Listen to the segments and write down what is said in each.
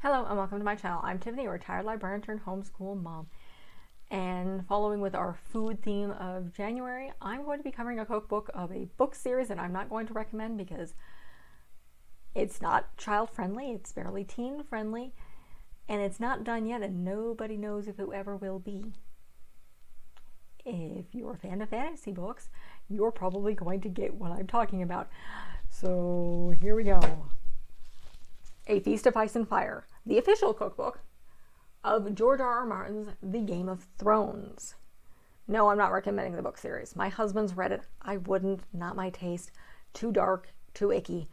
Hello and welcome to my channel. I'm Tiffany, a retired librarian turned homeschool mom. And following with our food theme of January, I'm going to be covering a cookbook of a book series that I'm not going to recommend because it's not child friendly, it's barely teen friendly, and it's not done yet and nobody knows if it ever will be. If you're a fan of fantasy books, you're probably going to get what I'm talking about. So here we go. A Feast of Ice and Fire, the official cookbook of George R. R. Martin's The Game of Thrones. No, I'm not recommending the book series. My husband's read it. I wouldn't. Not my taste. Too dark, too icky,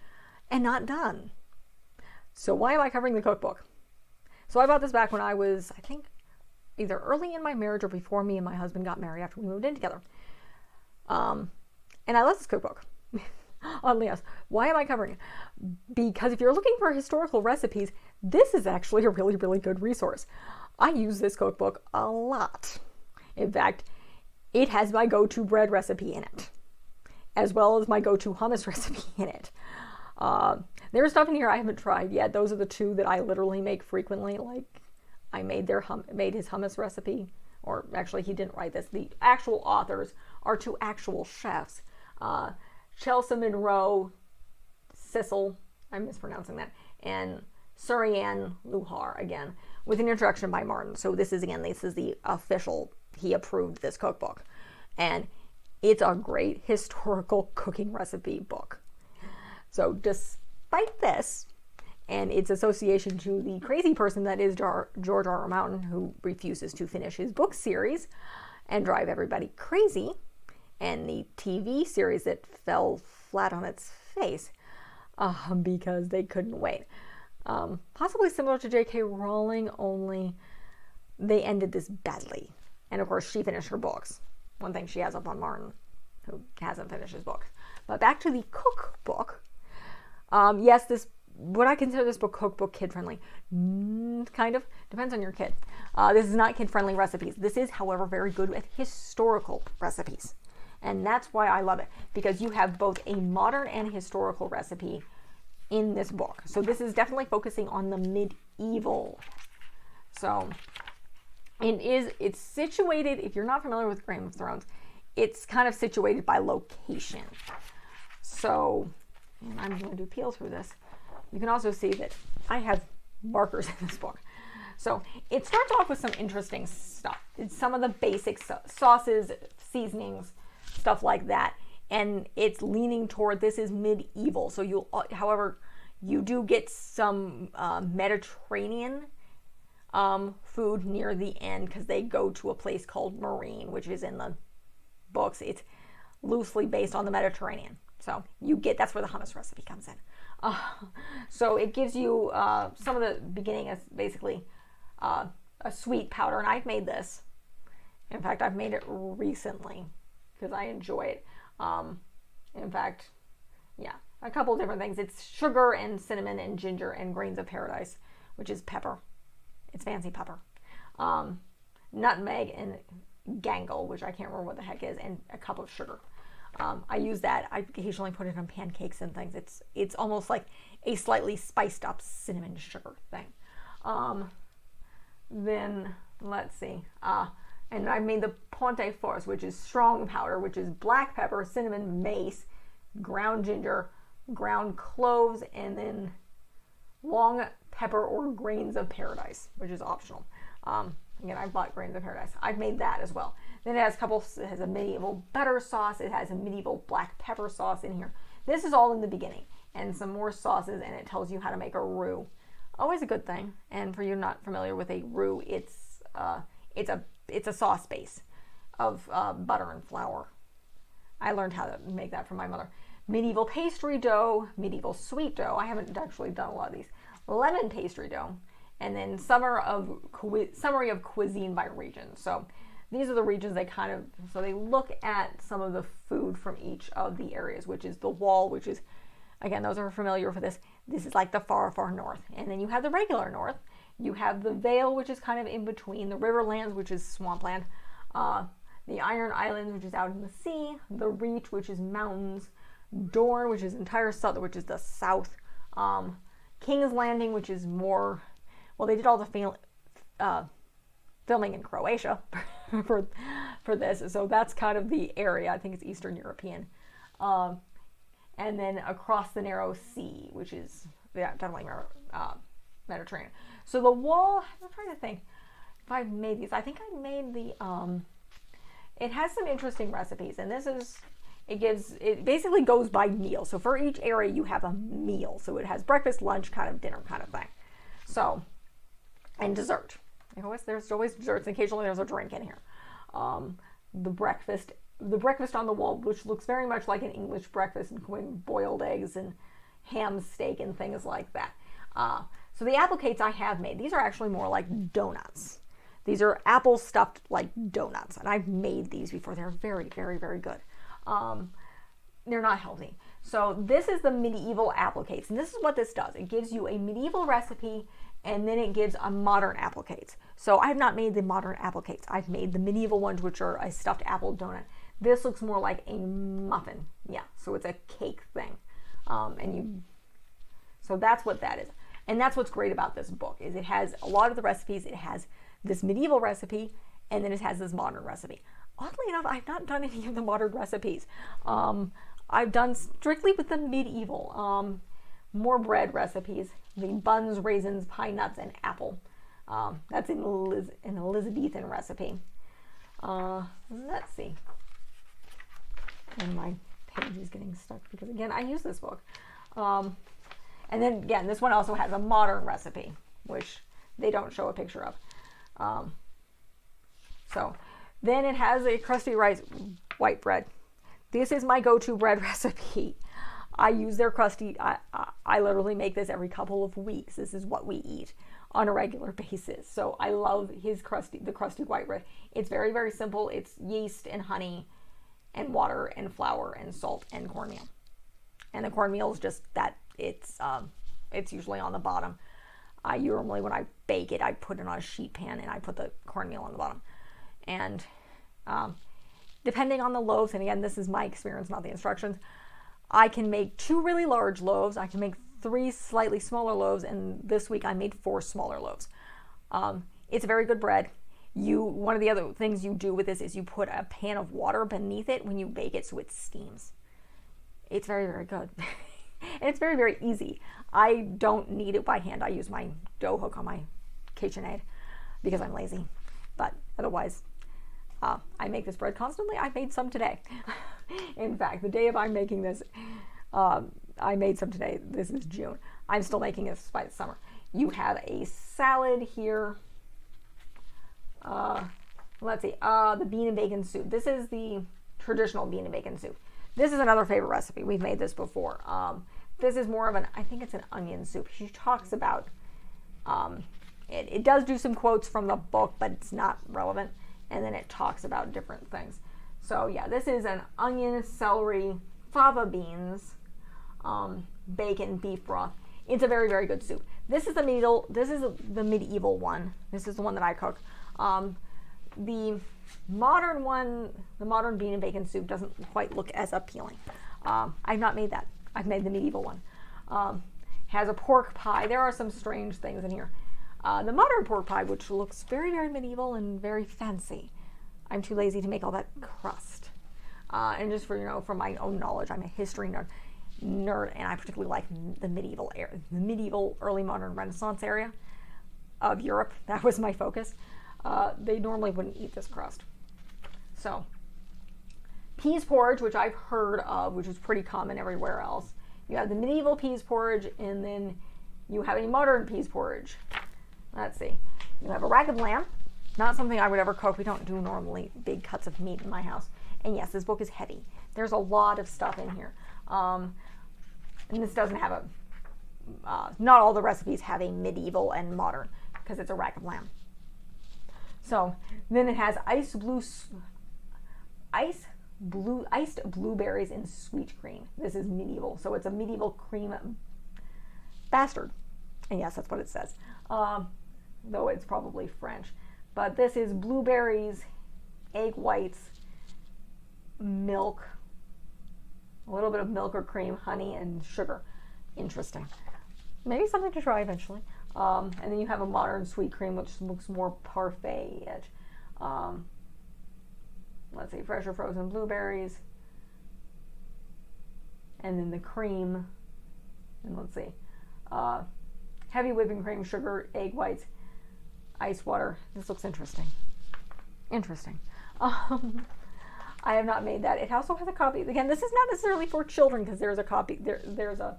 and not done. So why am I covering the cookbook? So I bought this back when I was, I think, either early in my marriage or before me and my husband got married after we moved in together. And I love this cookbook. Oddly enough. Why am I covering it? Because if you're looking for historical recipes, this is actually a really, really good resource. I use this cookbook a lot. In fact, it has my go-to bread recipe in it, as well as my go-to hummus recipe in it. There's stuff in here I haven't tried yet. Those are the two that I literally make frequently. Like, I made his hummus recipe, or actually he didn't write this. The actual authors are two actual chefs. Chelsea Monroe-Cassel, I'm mispronouncing that, and Sariann Lehrer, again, with an introduction by Martin. So this is the official, he approved this cookbook. And it's a great historical cooking recipe book. So despite this, and its association to the crazy person that is George R. R. Martin, who refuses to finish his book series and drive everybody crazy, and the TV series that fell flat on its face because they couldn't wait. Possibly similar to J.K. Rowling, only they ended this badly. And of course, she finished her books. One thing she has up on Martin, who hasn't finished his book. But back to the cookbook. Yes, would I consider this book cookbook kid-friendly? Kind of. Depends on your kid. This is not kid-friendly recipes. This is, however, very good at historical recipes. And that's why I love it, because you have both a modern and historical recipe in this book. So this is definitely focusing on the medieval. So it's situated, if you're not familiar with Game of Thrones, it's kind of situated by location. So, and I'm going to peel through this. You can also see that I have markers in this book. So it starts off with some interesting stuff. It's some of the basic sauces, seasonings, stuff like that, and it's leaning toward this is medieval. So however, you do get some Mediterranean food near the end, because they go to a place called Marine, which is in the books. It's loosely based on the Mediterranean. So that's where the hummus recipe comes in. So it gives you some of the beginning is basically a sweet powder, and I've made this. In fact, I've made it recently because I enjoy it. In fact, yeah, a couple of different things. It's sugar and cinnamon and ginger and grains of paradise, which is pepper. It's fancy pepper. Nutmeg and gangle, which I can't remember what the heck is, and a cup of sugar. I use that. I occasionally put it on pancakes and things. It's almost like a slightly spiced up cinnamon sugar thing. Then let's see. And I made the Ponte Force, which is strong powder, which is black pepper, cinnamon, mace, ground ginger, ground cloves, and then long pepper or grains of paradise, which is optional. Again, I bought grains of paradise. I've made that as well. Then it has a medieval butter sauce. It has a medieval black pepper sauce in here. This is all in the beginning, and some more sauces, and it tells you how to make a roux. Always a good thing. And for you not familiar with a roux, it's a sauce base of butter and flour. I learned how to make that from my mother. Medieval pastry dough, medieval sweet dough. I haven't actually done a lot of these. Lemon pastry dough, and then summary of cuisine by region. So these are the regions they look at some of the food from each of the areas, which is the Wall, which is, again, those are familiar for this. This is like the far, far north. And then you have the regular north. You have the Vale, which is kind of in between, the Riverlands, which is swampland, the Iron Islands, which is out in the sea, the Reach, which is mountains, Dorne, which is entire south, which is the south, King's Landing, which is more well, they did all the filming in Croatia for this, so that's kind of the area. I think it's Eastern European, and then across the narrow sea, which is definitely Mediterranean. So the wall, I'm trying to think if I've made these. I think I made the. It has some interesting recipes, and this is. It basically goes by meal. So for each area, you have a meal. So it has breakfast, lunch, kind of dinner kind of thing. So, and dessert. There's always desserts. And occasionally there's a drink in here. The breakfast on the wall, which looks very much like an English breakfast, including boiled eggs and ham steak and things like that. So the apple cakes I have made, these are actually more like donuts. These are apple stuffed like donuts. And I've made these before. They're very, very, very good. They're not healthy. So this is the medieval apple cakes, and this is what this does. It gives you a medieval recipe, and then it gives a modern apple cakes. So I have not made the modern apple cakes. I've made the medieval ones, which are a stuffed apple donut. This looks more like a muffin. Yeah, so it's a cake thing. So that's what that is. And that's what's great about this book, is it has a lot of the recipes. It has this medieval recipe, and then it has this modern recipe. Oddly enough, I've not done any of the modern recipes. I've done strictly with the medieval. More bread recipes, the buns, raisins, pine nuts, and apple. That's an Elizabethan recipe. Let's see. And my page is getting stuck because, again, I use this book. And then, again, this one also has a modern recipe, which they don't show a picture of. Then it has a crusty rice white bread. This is my go-to bread recipe. I use their crusty. I literally make this every couple of weeks. This is what we eat on a regular basis. So I love the crusty white bread. It's very, very simple. It's yeast and honey and water and flour and salt and cornmeal. And the cornmeal is just that. It's usually on the bottom. Normally when I bake it, I put it on a sheet pan and I put the cornmeal on the bottom. And depending on the loaves, and again, this is my experience, not the instructions, I can make 2 really large loaves. I can make 3 slightly smaller loaves, and this week I made 4 smaller loaves. It's a very good bread. One of the other things you do with this is you put a pan of water beneath it when you bake it so it steams. It's very, very good. And it's very, very easy. I don't knead it by hand. I use my dough hook on my KitchenAid because I'm lazy. But otherwise, I make this bread constantly. I made some today. In fact, the day of I'm making this, I made some today. This is June. I'm still making this by the summer. You have a salad here. Let's see. The bean and bacon soup. This is the traditional bean and bacon soup. This is another favorite recipe. We've made this before. This is more of I think it's an onion soup. She talks about, it does do some quotes from the book, but it's not relevant. And then it talks about different things. So yeah, this is an onion, celery, fava beans, bacon, beef broth. It's a very, very good soup. This is the medieval one. This is the one that I cook. The modern one, the modern bean and bacon soup doesn't quite look as appealing. I've not made that. I've made the medieval one. Has a pork pie. There are some strange things in here. The modern pork pie, which looks very, very medieval and very fancy. I'm too lazy to make all that crust. And just for, from my own knowledge, I'm a history nerd, and I particularly like the medieval, early modern Renaissance area of Europe. That was my focus. They normally wouldn't eat this crust. So, peas porridge, which I've heard of, which is pretty common everywhere else. You have the medieval peas porridge, and then you have a modern peas porridge. Let's see. You have a rack of lamb. Not something I would ever cook. We don't do normally big cuts of meat in my house. And yes, this book is heavy. There's a lot of stuff in here. And this doesn't have not all the recipes have a medieval and modern, because it's a rack of lamb. So then it has iced blueberries and sweet cream. This is medieval. So it's a medieval cream bastard. And yes, that's what it says. Though it's probably French. But this is blueberries, egg whites, milk, a little bit of milk or cream, honey, and sugar. Interesting. Maybe something to try eventually. And then you have a modern sweet cream, which looks more parfait-ish. Let's see, fresh or frozen blueberries. And then the cream. And let's see. Heavy whipping cream, sugar, egg whites, ice water. This looks interesting. Interesting. I have not made that. It also has a copy. Again, this is not necessarily for children because there's a copy. There's a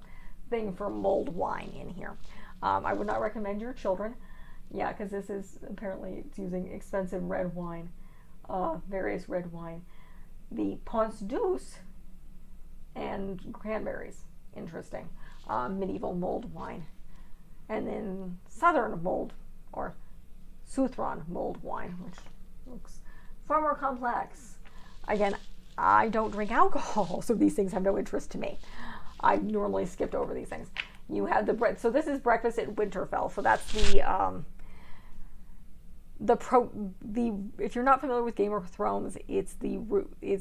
thing for mulled wine in here. I would not recommend your children. Yeah, because this is apparently it's using expensive red wine, various red wine. The Ponce Douce and cranberries. Interesting. Medieval mulled wine. And then Southern mulled or Southron mulled wine, which looks far more complex. Again, I don't drink alcohol, so these things have no interest to me. I've normally skipped over these things. You have the bread. So this is breakfast at Winterfell. So that's if you're not familiar with Game of Thrones, it's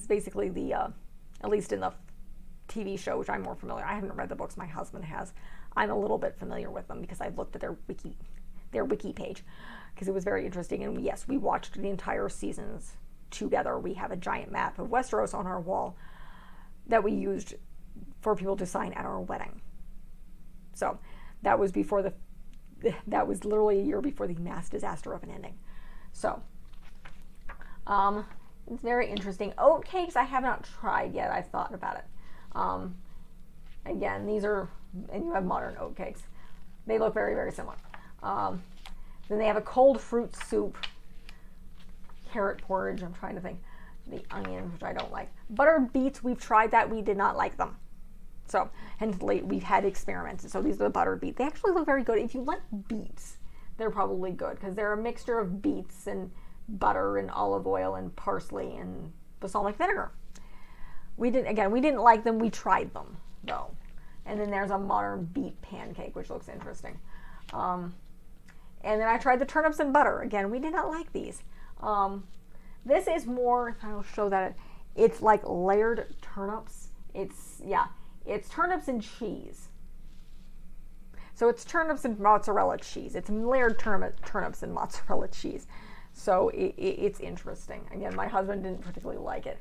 basically the at least in the TV show, which I'm more familiar. I haven't read the books. My husband has. I'm a little bit familiar with them because I've looked at their wiki page because it was very interesting. And yes, we watched the entire seasons together. We have a giant map of Westeros on our wall that we used for people to sign at our wedding. So that was literally a year before the mass disaster of an ending. So it's very interesting. Oat cakes I have not tried yet. I've thought about it. Again, these are, and you have modern oat cakes. They look very, very similar. Then they have a cold fruit soup, carrot porridge. I'm trying to think. The onions, which I don't like. Buttered beets, we've tried that. We did not like them. So, and we've had experiments. So these are the buttered beets. They actually look very good. If you like beets, they're probably good because they're a mixture of beets and butter and olive oil and parsley and balsamic vinegar. We didn't like them. We tried them though. And then there's a modern beet pancake, which looks interesting. And then I tried the turnips and butter. Again, we did not like these. This is more, I'll show that. It's like layered turnips. It's turnips and cheese. So it's turnips and mozzarella cheese. It's layered turnips and mozzarella cheese. So it's interesting. Again, my husband didn't particularly like it.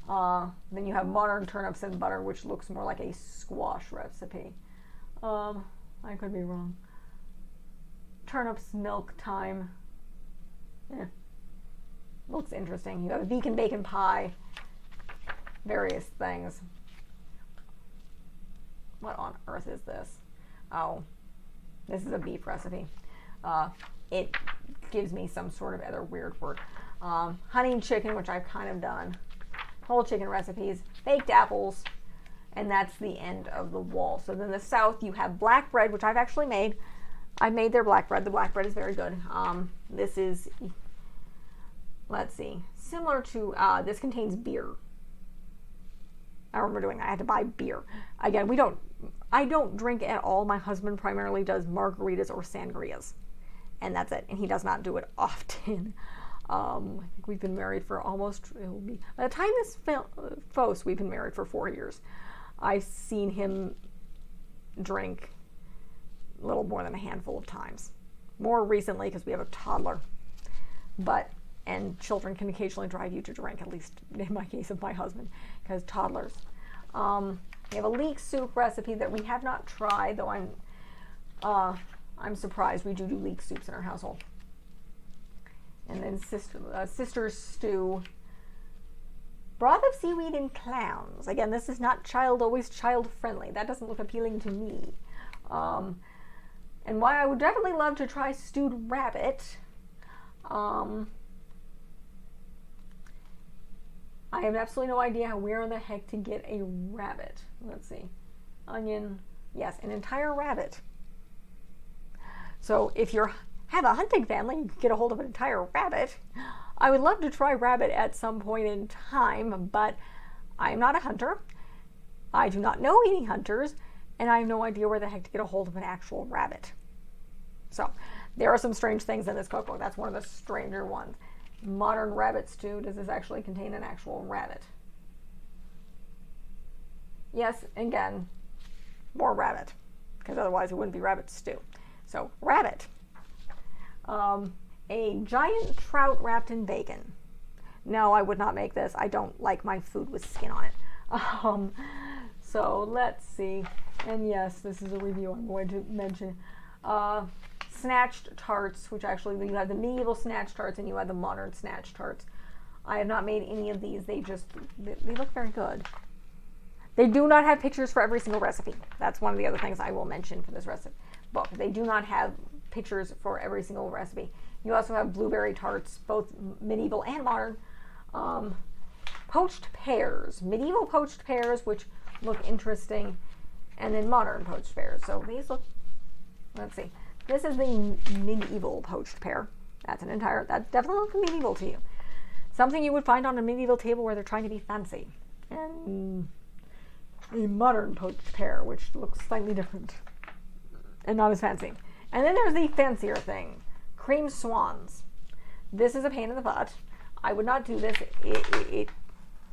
Then you have modern turnips and butter, which looks more like a squash recipe. I could be wrong. Turnips, milk, thyme. Looks interesting. You have a vegan bacon pie. Various things. What on earth is this? Oh, this is a beef recipe. It gives me some sort of other weird word. Honey and chicken, which I've kind of done. Whole chicken recipes, baked apples, and that's the end of the wall. So then the south, you have black bread, which I've actually made. I made their black bread. The black bread is very good. This is, let's see, similar to, this contains beer. I remember doing that. I had to buy beer. Again, I don't drink at all. My husband primarily does margaritas or sangrias. And that's it. And he does not do it often. I think we've been married for by the time this posts, we've been married for 4 years. I've seen him drink a little more than a handful of times. More recently, because we have a toddler. And children can occasionally drive you to drink, at least in my case of my husband, because toddlers. We have a leek soup recipe that we have not tried, though I'm surprised. We do leek soups in our household. And then sister's stew. Broth of seaweed and clams. Again, this is not always child friendly. That doesn't look appealing to me. And why I would definitely love to try stewed rabbit. I have absolutely no idea where in the heck to get a rabbit. Let's see. Onion. Yes, an entire rabbit. So if you have a hunting family, you can get a hold of an entire rabbit. I would love to try rabbit at some point in time, but I'm not a hunter. I do not know any hunters, and I have no idea where the heck to get a hold of an actual rabbit. So there are some strange things in this cookbook. That's one of the stranger ones. Modern rabbit stew. Does this actually contain an actual rabbit? Yes, again, more rabbit, because otherwise it wouldn't be rabbit stew. So, rabbit. A giant trout wrapped in bacon. No, I would not make this. I don't like my food with skin on it. So let's see. And yes, this is a review I'm going to mention. Snatched tarts, which actually you have the medieval snatched tarts and you have the modern snatched tarts. I have not made any of these. They look very good. They do not have pictures for every single recipe. That's one of the other things I will mention for this recipe book. They do not have pictures for every single recipe. You also have blueberry tarts, both medieval and modern. Poached pears, medieval poached pears, which look interesting, and then modern poached pears. So these look, let's see. This is the medieval poached pear. That definitely looks medieval to you. Something you would find on a medieval table where they're trying to be fancy. And a modern poached pear, which looks slightly different and not as fancy. And then there's the fancier thing, cream swans. This is a pain in the butt. I would not do this.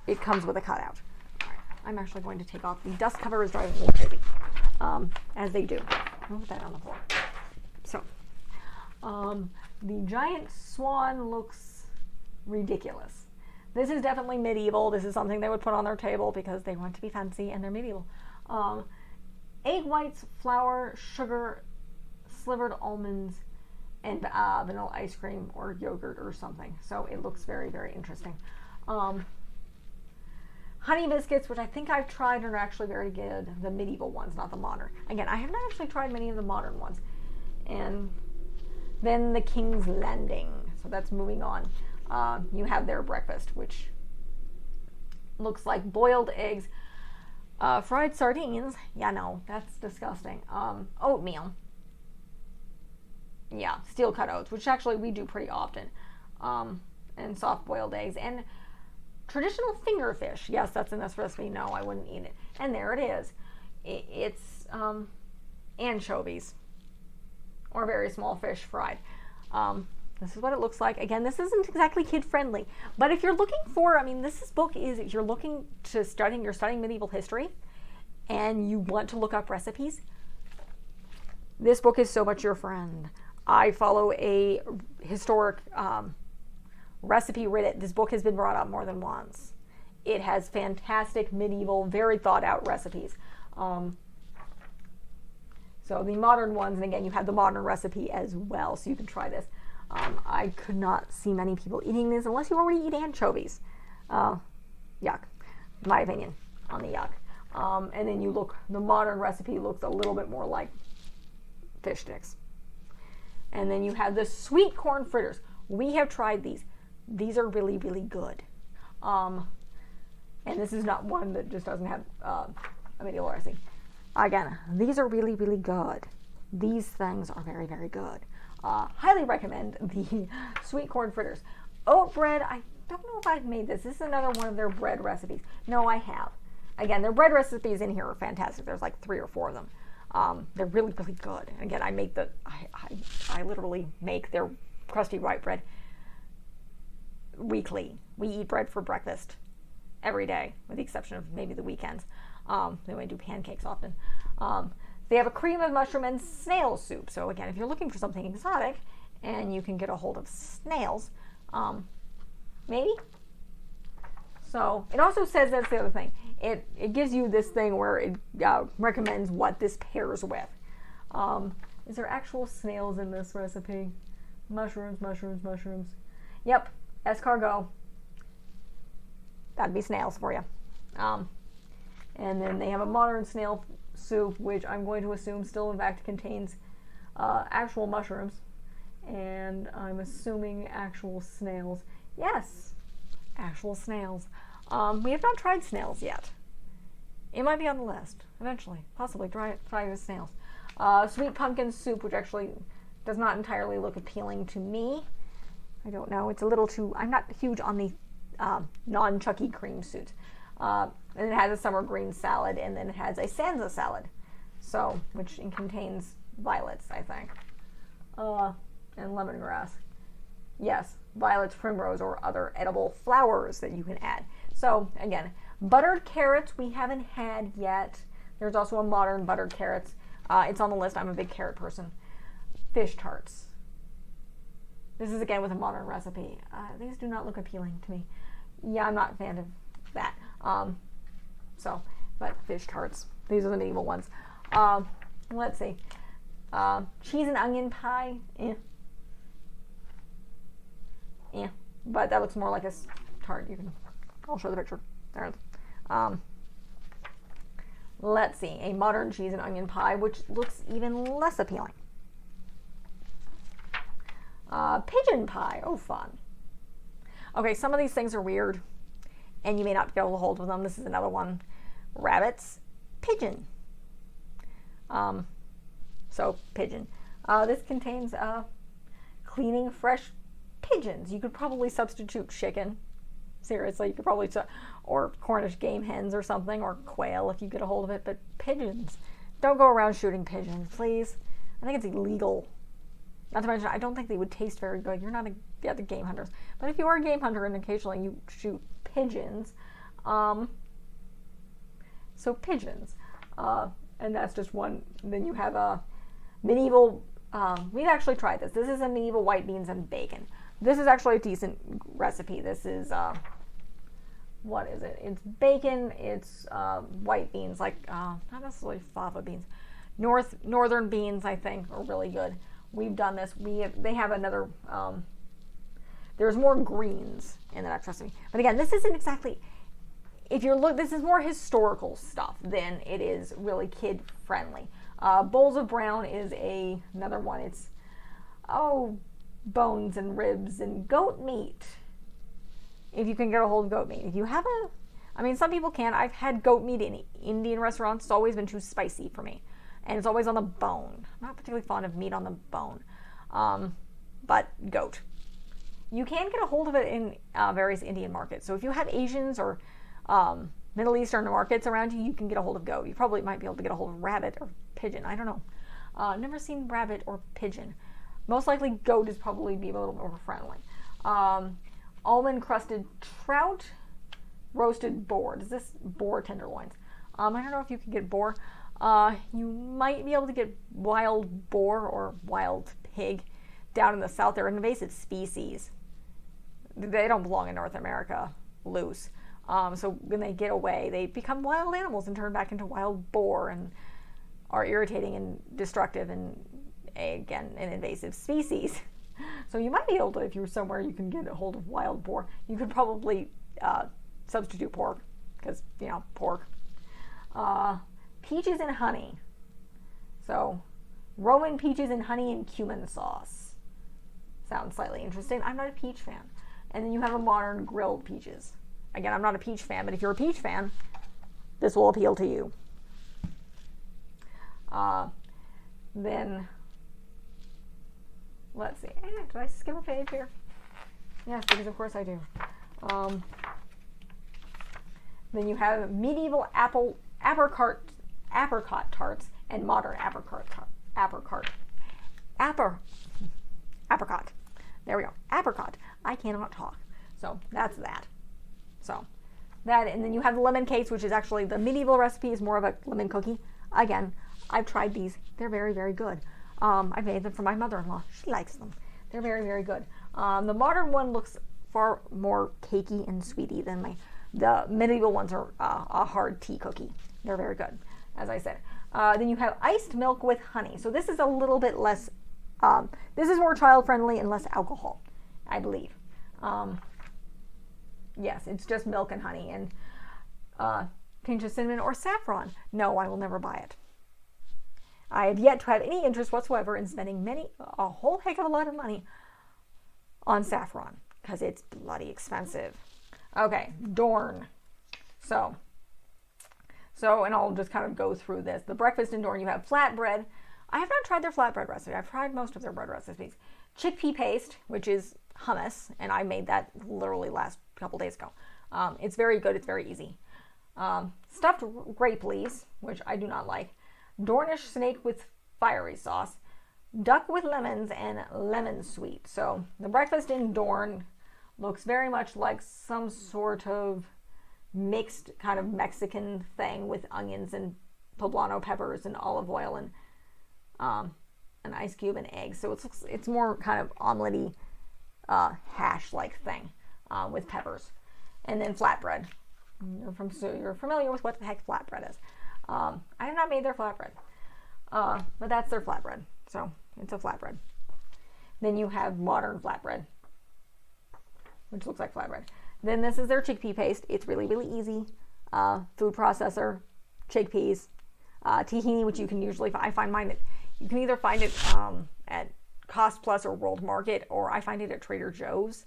It comes with a cutout. All right, I'm actually going to take off. The dust cover is driving me crazy, as they do. I'll put that on the floor. So, the giant swan looks ridiculous. This is definitely medieval. This is something they would put on their table because they want to be fancy and they're medieval. Egg whites, flour, sugar, slivered almonds, and vanilla ice cream or yogurt or something. So it looks very, very interesting. Honey biscuits, which I think I've tried and are actually very good. The medieval ones, not the modern. Again, I have not actually tried many of the modern ones. And then the King's Landing. So that's moving on. You have their breakfast, which looks like boiled eggs, fried sardines. Yeah, no, that's disgusting. Oatmeal. Yeah, steel cut oats, which actually we do pretty often. And soft boiled eggs. And traditional finger fish. Yes, that's in this recipe. No, I wouldn't eat it. And there it is. It's anchovies. Or very small fish fried. This is what it looks like. Again, this isn't exactly kid friendly, but if you're looking for, this book is, if you're looking to you're studying medieval history and you want to look up recipes, this book is so much your friend. I follow a historic recipe Reddit. This book has been brought up more than once. It has fantastic medieval, very thought out recipes. So the modern ones, and again, you have the modern recipe as well, so you can try this. I could not see many people eating this unless you already eat anchovies. Yuck, my opinion on the yuck. And then the modern recipe looks a little bit more like fish sticks. And then you have the sweet corn fritters. We have tried these. These are really, really good. And this is not one that just doesn't have a medieval recipe. Again, these are really, really good. These things are very, very good. Highly recommend the sweet corn fritters. Oat bread, I don't know if I've made this. This is another one of their bread recipes. No, I have. Again, their bread recipes in here are fantastic. There's like 3 or 4 of them. They're really, really good. And again, I literally make their crusty white bread weekly. We eat bread for breakfast every day, with the exception of maybe the weekends. Then we do pancakes often. They have a cream of mushroom and snail soup. So again, if you're looking for something exotic and you can get a hold of snails, maybe. So it also says, that's the other thing. It gives you this thing where it recommends what this pairs with. Is there actual snails in this recipe? Mushrooms, mushrooms, mushrooms. Yep, escargot. That'd be snails for you. And then they have a modern snail soup, which I'm going to assume still in fact contains actual mushrooms, and I'm assuming actual snails. Yes, actual snails. We have not tried snails yet. It might be on the list eventually, possibly try the snails. Sweet pumpkin soup, which actually does not entirely look appealing to me. I don't know, it's a little too, I'm not huge on the non-Chucky cream soup. And it has a summer green salad, and then it has a Sansa salad, so which contains violets, I think, and lemongrass. Yes, violets, primrose, or other edible flowers that you can add. So again, buttered carrots we haven't had yet. There's also a modern buttered carrots. It's on the list. I'm a big carrot person. fish tarts. This is again with a modern recipe. These do not look appealing to me. Yeah, I'm not a fan of that. But fish tarts. These are the medieval ones. Let's see. Cheese and onion pie. But that looks more like a tart. I'll show the picture. There. Let's see. A modern cheese and onion pie, which looks even less appealing. Pigeon pie. Oh, fun. Okay, some of these things are weird, and you may not get a hold of them. This is another one. Rabbits. Pigeon. So, pigeon. This contains cleaning fresh pigeons. You could probably substitute chicken. Seriously, you could probably, or Cornish game hens or something, or quail if you get a hold of it, but pigeons. Don't go around shooting pigeons, please. I think it's illegal. Not to mention, I don't think they would taste very good. You're not the game hunters. But if you are a game hunter and occasionally you shoot pigeons, so pigeons. And that's just one. Then you have a medieval, we've actually tried this. This is a medieval white beans and bacon. This is actually a decent recipe. This is, what is it? It's bacon, it's white beans, like, not necessarily fava beans. Northern beans, I think, are really good. We've done this. They have another, there's more greens in the next recipe. But again, this isn't exactly, this is more historical stuff than it is really kid friendly. Bowls of brown is another one. It's, bones and ribs and goat meat. If you can get a hold of goat meat. If you have some people can. I've had goat meat in Indian restaurants. It's always been too spicy for me. And it's always on the bone. I'm not particularly fond of meat on the bone. But goat. You can get a hold of it in various Indian markets. So if you have Asians or Middle Eastern markets around you, you can get a hold of goat. You probably might be able to get a hold of rabbit or pigeon. I don't know. Never seen rabbit or pigeon. Most likely goat is probably be a little more friendly. Almond crusted trout, roasted boar. Is this boar tenderloins? I don't know if you can get boar. You might be able to get wild boar or wild pig down in the south. They're an invasive species. They don't belong in North America loose. So when they get away, they become wild animals and turn back into wild boar and are irritating and destructive and, again, an invasive species. So you might be able to, if you're somewhere you can get a hold of wild boar, you could probably substitute pork, because, pork. Peaches and honey. So, Roman peaches and honey and cumin sauce. Sounds slightly interesting. I'm not a peach fan. And then you have a modern grilled peaches. Again, I'm not a peach fan, but if you're a peach fan, this will appeal to you. Then, let's see. Did I skip a page here? Yes, because of course I do. Then you have medieval apricot tarts and modern apricot. There we go. Apricot. I cannot talk. So that's that. So that, and then you have the lemon cakes, which is actually the medieval recipe is more of a lemon cookie. Again, I've tried these. They're very, very good. I made them for my mother-in-law. She likes them. They're very, very good. The modern one looks far more cakey and sweety than the medieval ones are a hard tea cookie. They're very good, as I said. Then you have iced milk with honey. So this is a little bit less, this is more child-friendly and less alcohol, I believe. Yes, it's just milk and honey and pinch of cinnamon or saffron. No, I will never buy it. I have yet to have any interest whatsoever in spending a whole heck of a lot of money on saffron, because it's bloody expensive. Okay, Dorn. So, and I'll just kind of go through this. The breakfast in Dorn, you have flatbread. I have not tried their flatbread recipe. I've tried most of their bread recipes. Chickpea paste, which is hummus, and I made that literally last couple days ago. It's very good. It's very easy. Stuffed grape leaves, which I do not like. Dornish snake with fiery sauce. Duck with lemons and lemon sweet. So the breakfast in Dorn looks very much like some sort of mixed kind of Mexican thing with onions and poblano peppers and olive oil and an ice cube and eggs. So it's more kind of omelette-y, hash-like thing with peppers. And then flatbread. So you're familiar with what the heck flatbread is. I have not made their flatbread, but that's their flatbread. So it's a flatbread. Then you have modern flatbread, which looks like flatbread. Then this is their chickpea paste. It's really, really easy. Food processor, chickpeas, tahini, which you can usually find. I find mine you can either find it at Cost Plus or World Market, or I find it at Trader Joe's,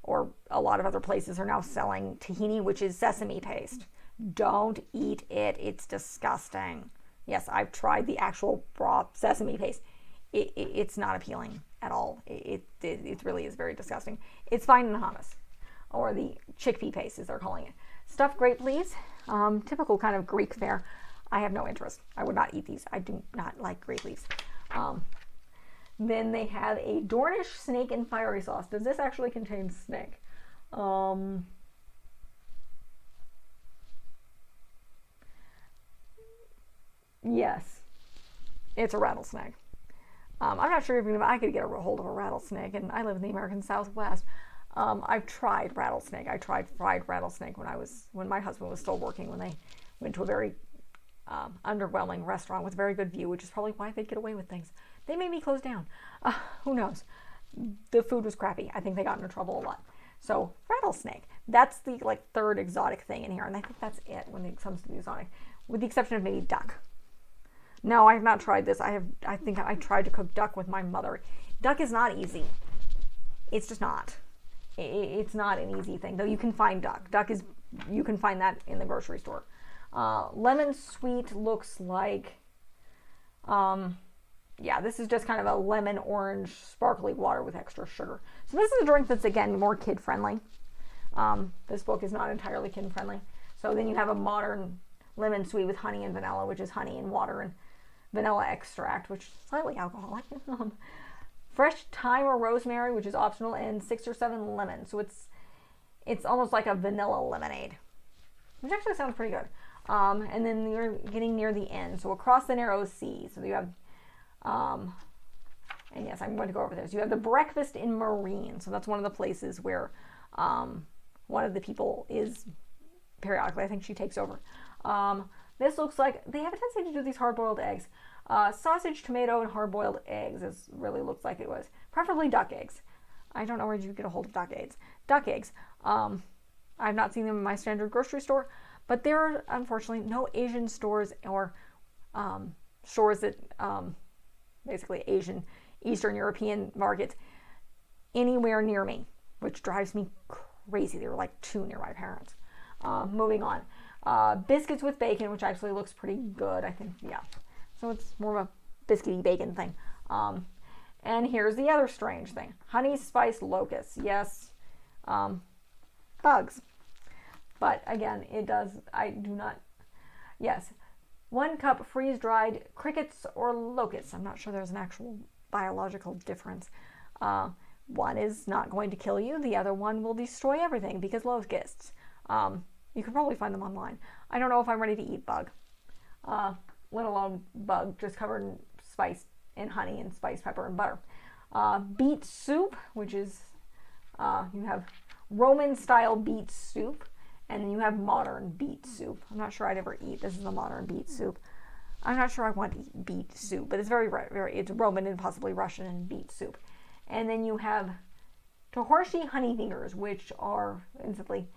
or a lot of other places are now selling tahini, which is sesame paste. Don't eat it. It's disgusting. Yes, I've tried the actual raw sesame paste. It's not appealing at all. It really is very disgusting. It's fine in the hummus, or the chickpea paste as they're calling it. Stuffed grape leaves, typical kind of Greek fare. I have no interest. I would not eat these. I do not like grape leaves. Then they have a Dornish snake and fiery sauce. Does this actually contain snake? Yes, it's a rattlesnake. I'm not sure if I could get a hold of a rattlesnake, and I live in the American Southwest. I've tried rattlesnake. I tried fried rattlesnake when my husband was still working, when they went to a very underwhelming restaurant with a very good view, which is probably why they'd get away with things. They made me close down. Who knows? The food was crappy. I think they got into trouble a lot. So rattlesnake, that's the third exotic thing in here, and I think that's it when it comes to the exotic, with the exception of maybe duck. No, I have not tried this. I think I tried to cook duck with my mother. Duck is not easy. It's just not. It's not an easy thing, though. You can find duck. You can find that in the grocery store. Lemon sweet looks like, this is just kind of a lemon orange sparkly water with extra sugar. So this is a drink that's, again, more kid friendly. This book is not entirely kid friendly. So then you have a modern lemon sweet with honey and vanilla, which is honey and water and vanilla extract, which is slightly alcoholic. Fresh thyme or rosemary, which is optional, and 6 or 7 lemons. So it's almost like a vanilla lemonade, which actually sounds pretty good. And then you're getting near the end. So across the narrow sea. So you have, and yes, I'm going to go over this. You have the breakfast in Marine. So that's one of the places where one of the people is periodically, I think she takes over. This looks like they have a tendency to do these hard-boiled eggs. Sausage, tomato, and hard-boiled eggs really looks like it was. Preferably duck eggs. I don't know where you get a hold of duck eggs. Duck eggs. I've not seen them in my standard grocery store, but there are, unfortunately, no Asian stores or stores that, basically Asian, Eastern European markets anywhere near me, which drives me crazy. There were like 2 near my parents. Moving on. Biscuits with bacon, which actually looks pretty good, I think, yeah. So it's more of a biscuity bacon thing. And here's the other strange thing. Honey spiced locusts. Yes, bugs. But again, yes. 1 cup freeze-dried crickets or locusts. I'm not sure there's an actual biological difference. One is not going to kill you. The other one will destroy everything because locusts. You can probably find them online. I don't know if I'm ready to eat bug, let alone bug just covered in spice and honey and spice, pepper, and butter. Beet soup, which is, you have Roman-style beet soup, and then you have modern beet soup. I'm not sure I'd ever eat. This is a modern beet soup. I'm not sure I want to eat beet soup, but it's it's Roman and possibly Russian and beet soup. And then you have Tahorshi honey fingers, which are instantly,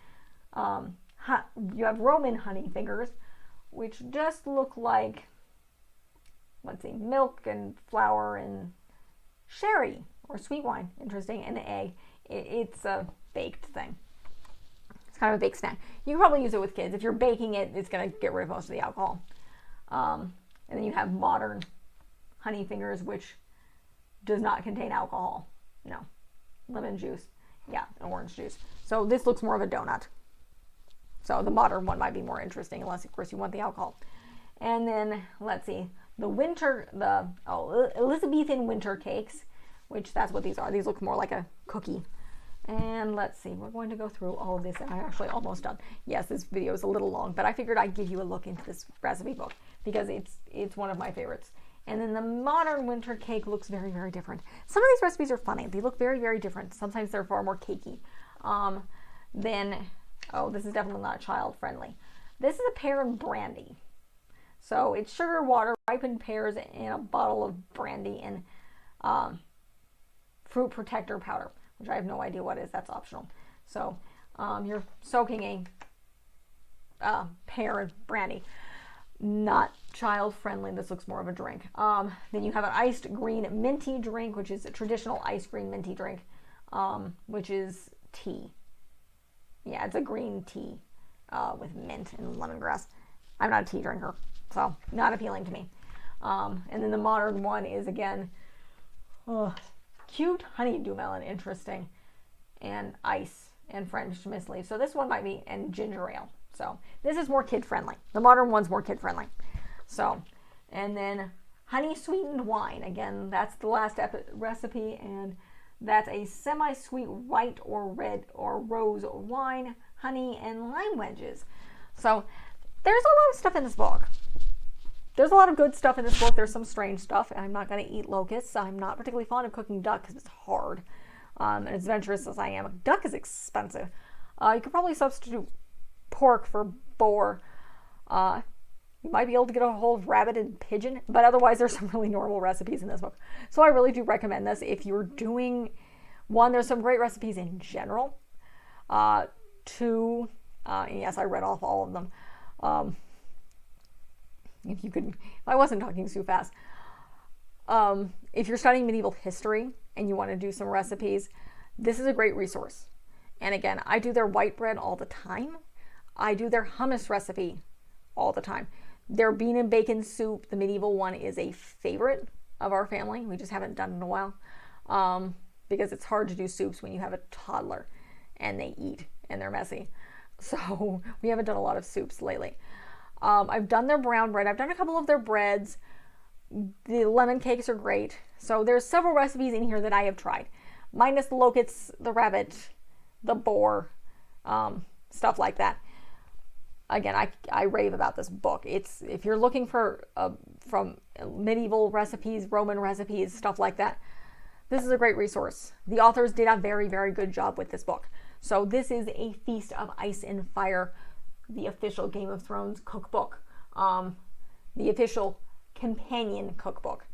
you have Roman honey fingers, which just look like, let's see, milk and flour and sherry or sweet wine. Interesting. And an egg. It's a baked thing. It's kind of a baked snack. You can probably use it with kids. If you're baking it, it's going to get rid of most of the alcohol. And then you have modern honey fingers, which does not contain alcohol. No. Lemon juice. Yeah, and orange juice. So this looks more of a donut. So the modern one might be more interesting, unless, of course, you want the alcohol. And then, let's see, Elizabethan winter cakes, which that's what these are. These look more like a cookie. And let's see, we're going to go through all of this. I'm actually almost done. Yes, this video is a little long, but I figured I'd give you a look into this recipe book because it's one of my favorites. And then the modern winter cake looks very, very different. Some of these recipes are funny. They look very, very different. Sometimes they're far more cakey. This is definitely not child friendly. This is a pear and brandy. So it's sugar, water, ripened pears, and a bottle of brandy and fruit protector powder, which I have no idea what is. That's optional. So you're soaking a pear and brandy. Not child friendly. This looks more of a drink. Then you have an iced green minty drink, which is a traditional iced green minty drink, which is tea. Yeah, it's a green tea with mint and lemongrass. I'm not a tea drinker, so not appealing to me. And then the modern one is, again, cute honeydew melon, interesting, and ice and French mist. So this one might be, and ginger ale. So this is more kid friendly. The modern one's more kid friendly. So, and then honey sweetened wine. Again, that's the last recipe, and that's a semi-sweet white or red or rose wine, honey, and lime wedges. So there's a lot of stuff in this book. There's a lot of good stuff in this book. There's some strange stuff. I'm not going to eat locusts. I'm not particularly fond of cooking duck because it's hard. And as adventurous as I am, duck is expensive. You could probably substitute pork for boar. You might be able to get a hold of rabbit and pigeon, but otherwise there's some really normal recipes in this book. So I really do recommend this if you're doing one. There's some great recipes in general. Two, yes, I read off all of them. If I wasn't talking too fast. If you're studying medieval history and you want to do some recipes, this is a great resource. And again, I do their white bread all the time. I do their hummus recipe all the time. Their bean and bacon soup, the medieval one, is a favorite of our family. We just haven't done it in a while because it's hard to do soups when you have a toddler and they eat and they're messy. So we haven't done a lot of soups lately. I've done their brown bread. I've done a couple of their breads. The lemon cakes are great. So there's several recipes in here that I have tried, minus the locusts, the rabbit, the boar, stuff like that. Again, I rave about this book. If you're looking for from medieval recipes, Roman recipes, stuff like that, this is a great resource. The authors did a very, very good job with this book. So this is A Feast of Ice and Fire, the official Game of Thrones cookbook, the official companion cookbook.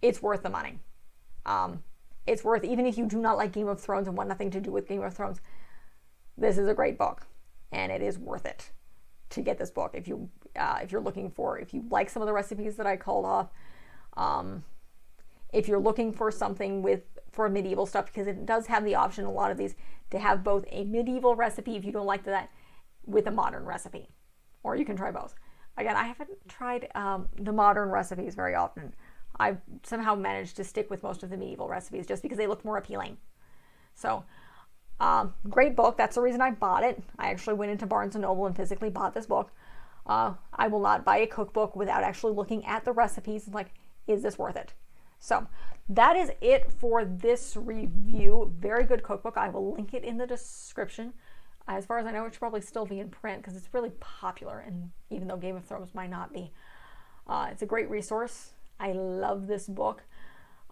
It's worth the money. It's worth, even if you do not like Game of Thrones and want nothing to do with Game of Thrones, this is a great book, and it is worth it to get this book if you're looking for, if you like some of the recipes that I called off, if you're looking for something for medieval stuff, because it does have the option, a lot of these, to have both a medieval recipe if you don't like that with a modern recipe, or you can try both. Again, I haven't tried the modern recipes very often. I've somehow managed to stick with most of the medieval recipes just because they look more appealing. So great book. That's the reason I bought it. I actually went into Barnes & Noble and physically bought this book. I will not buy a cookbook without actually looking at the recipes and like, is this worth it? So that is it for this review. Very good cookbook. I will link it in the description. As far as I know, it should probably still be in print because it's really popular, and even though Game of Thrones might not be. It's a great resource. I love this book.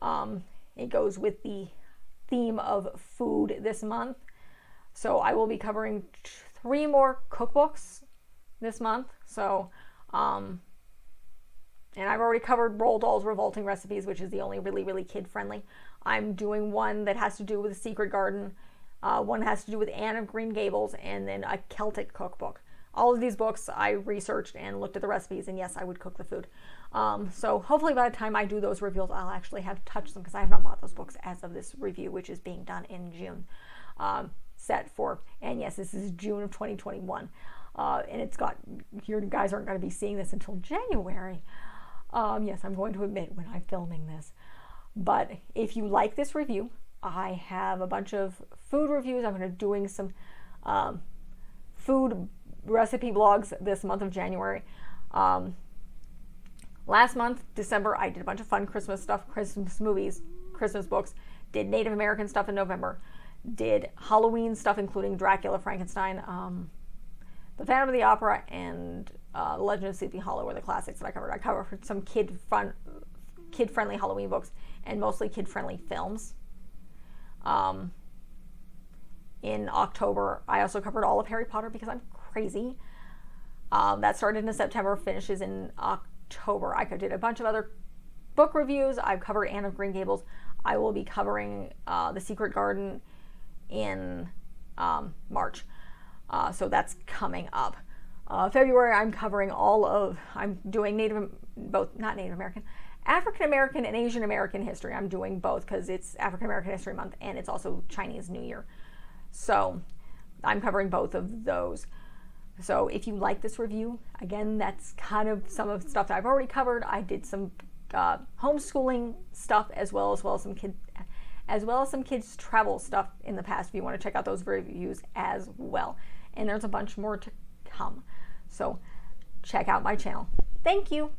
It goes with the theme of food this month. So I will be covering 3 more cookbooks this month. So, and I've already covered Roald Dahl's Revolting Recipes, which is the only really, really kid-friendly. I'm doing one that has to do with the Secret Garden. One has to do with Anne of Green Gables, and then a Celtic cookbook. All of these books I researched and looked at the recipes, and yes, I would cook the food. So hopefully by the time I do those reviews, I'll actually have touched them, because I have not bought those books as of this review, which is being done in June. And yes, this is June of 2021. And it's got, you guys aren't going to be seeing this until January. Yes, I'm going to admit when I'm filming this. But if you like this review, I have a bunch of food reviews. I'm going to be doing some food recipe blogs this month of January. Last month, December, I did a bunch of fun Christmas stuff, Christmas movies, Christmas books, did Native American stuff in November, did Halloween stuff, including Dracula, Frankenstein, The Phantom of the Opera, and Legend of Sleepy Hollow were the classics that I covered. I covered some kid-friendly Halloween books and mostly kid-friendly films. In October, I also covered all of Harry Potter because I'm crazy. That started in September, finishes in October. I did a bunch of other book reviews. I've covered Anne of Green Gables. I will be covering The Secret Garden in March. So that's coming up. February, I'm covering I'm doing African American and Asian American history. I'm doing both because it's African American History Month and it's also Chinese New Year. So I'm covering both of those. So if you like this review, again, that's kind of some of the stuff that I've already covered. I did some homeschooling stuff as well as some kids travel stuff in the past. If you want to check out those reviews as well, and there's a bunch more to come. So check out my channel. Thank you.